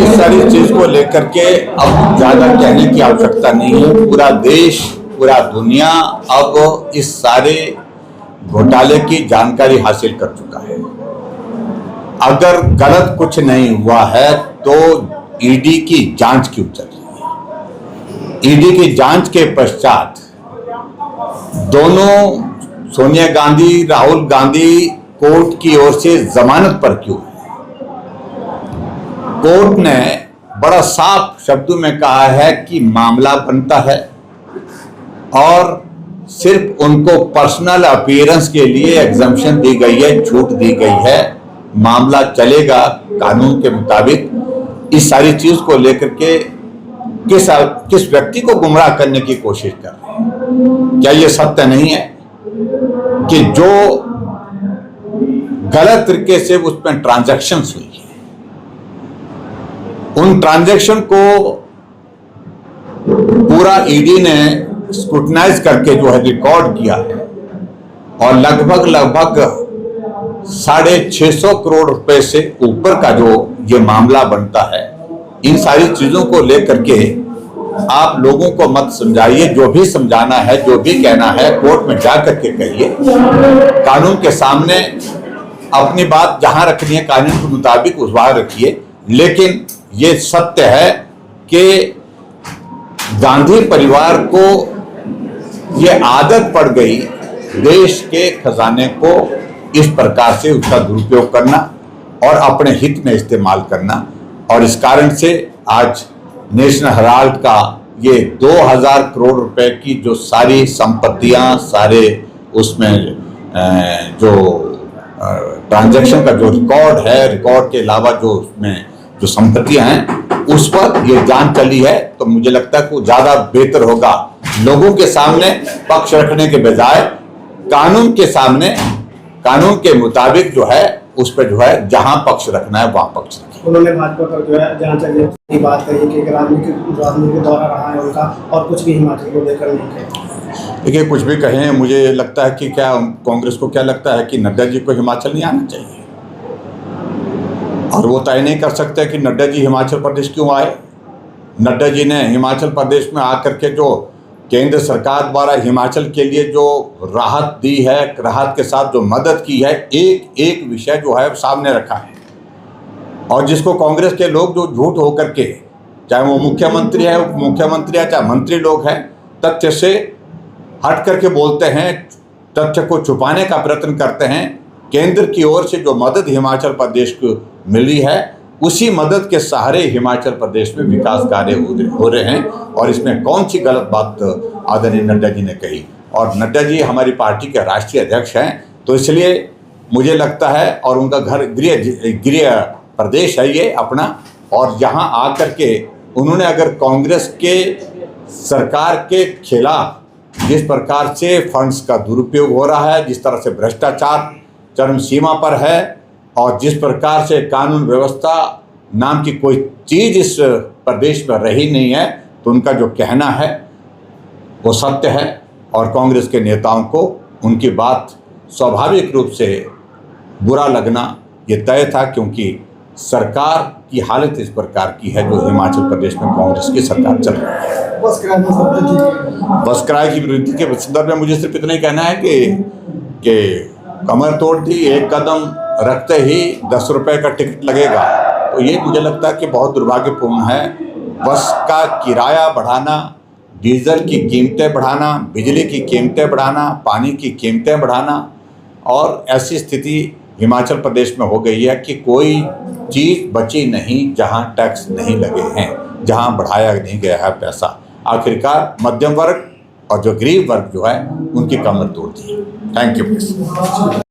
इस सारी चीज को लेकर के अब ज्यादा कहने की आवश्यकता नहीं है। पूरा देश, पूरा दुनिया अब इस सारे घोटाले की जानकारी हासिल कर चुका है। अगर गलत कुछ नहीं हुआ है तो ईडी की जांच क्यों चल रही है? ईडी की जांच के पश्चात दोनों सोनिया गांधी, राहुल गांधी कोर्ट की ओर से जमानत पर क्यों है? कोर्ट ने बड़ा साफ शब्दों में कहा है कि मामला बनता है और सिर्फ उनको पर्सनल अपीयरेंस के लिए एग्जम्पशन दी गई है, छूट दी गई है। मामला चलेगा कानून के मुताबिक। इस सारी चीज को लेकर के किस व्यक्ति को गुमराह करने की कोशिश कर रहे हैं? क्या ये सत्य नहीं है कि जो गलत तरीके से उसमें ट्रांजैक्शंस हुई है, उन ट्रांजैक्शन को पूरा ईडी ने स्क्रूटनाइज करके जो है रिकॉर्ड किया है और लगभग 650 करोड़ रुपए से ऊपर का जो ये मामला बनता है। इन सारी चीजों को लेकर के आप लोगों को मत समझाइए। जो भी समझाना है, जो भी कहना है, कोर्ट में जा करके कहिए। कानून के सामने अपनी बात जहां रखनी है कानून के मुताबिक उस वहां रखिए। लेकिन ये सत्य है कि गांधी परिवार को ये आदत पड़ गई देश के खजाने को इस प्रकार से उसका दुरुपयोग करना और अपने हित में इस्तेमाल करना। और इस कारण से आज नेशनल हेराल्ड का ये 2000 करोड़ रुपए की जो सारी संपत्तियां, सारे उसमें जो ट्रांजैक्शन का जो रिकॉर्ड है, रिकॉर्ड के अलावा जो उसमें जो संपत्तियां हैं, उस पर ये जांच चली है। तो मुझे लगता है कि ज्यादा बेहतर होगा लोगों के सामने पक्ष रखने के बजाय कानून के सामने, कानून के मुताबिक जो है उस पर जो है जहां पक्ष रखना है वहां पक्ष रखें। उन्होंने भाजपा पर जो है जांच की बात कही कि राजनीतिक दौरा रहा है उनका और कुछ भी हिमाचल को लेकर नहीं कहे। देखिए, कुछ भी कहें, मुझे लगता है कि क्या कांग्रेस को क्या लगता है कि नड्डा जी को हिमाचल नहीं आना चाहिए? और वो तय नहीं कर सकते कि नड्डा जी हिमाचल प्रदेश क्यों आए। नड्डा जी ने हिमाचल प्रदेश में आकर के जो केंद्र सरकार द्वारा हिमाचल के लिए जो राहत दी है, राहत के साथ जो मदद की है, एक एक विषय जो है सामने रखा है। और जिसको कांग्रेस के लोग जो झूठ होकर के, चाहे वो मुख्यमंत्री है, उप मुख्यमंत्री है, चाहे मंत्री लोग हैं, तथ्य से हट करके बोलते हैं, तथ्य को छुपाने का प्रयत्न करते हैं। केंद्र की ओर से जो मदद हिमाचल प्रदेश को मिली है, उसी मदद के सहारे हिमाचल प्रदेश में विकास कार्य हो रहे हैं। और इसमें कौन सी गलत बात आदरणीय नड्डा जी ने कही? और नड्डा जी हमारी पार्टी के राष्ट्रीय अध्यक्ष हैं, तो इसलिए मुझे लगता है, और उनका घर गृह प्रदेश है ये अपना, और यहाँ आकर के उन्होंने अगर कांग्रेस के सरकार के खिलाफ जिस प्रकार से फंड्स का दुरुपयोग हो रहा है, जिस तरह से भ्रष्टाचार चरम सीमा पर है, और जिस प्रकार से कानून व्यवस्था नाम की कोई चीज़ इस प्रदेश में रही नहीं है, तो उनका जो कहना है वो सत्य है। और कांग्रेस के नेताओं को उनकी बात स्वाभाविक रूप से बुरा लगना ये तय था, क्योंकि सरकार की हालत इस प्रकार की है जो हिमाचल प्रदेश में कांग्रेस की सरकार चल रही है। बस किराए की वृद्धि के संदर्भ में मुझे सिर्फ इतना ही कहना है कि कमर तोड़ दी, एक कदम रखते ही 10 रुपए का टिकट लगेगा। तो ये मुझे लगता है कि बहुत दुर्भाग्यपूर्ण है। बस का किराया बढ़ाना, डीजल की कीमतें बढ़ाना, बिजली की कीमतें बढ़ाना, पानी की कीमतें बढ़ाना, और ऐसी स्थिति हिमाचल प्रदेश में हो गई है कि कोई चीज़ बची नहीं जहां टैक्स नहीं लगे हैं, जहां बढ़ाया नहीं गया है पैसा। आखिरकार मध्यम वर्ग और जो गरीब वर्ग जो है उनकी कमर तोड़ दी। Thank you please.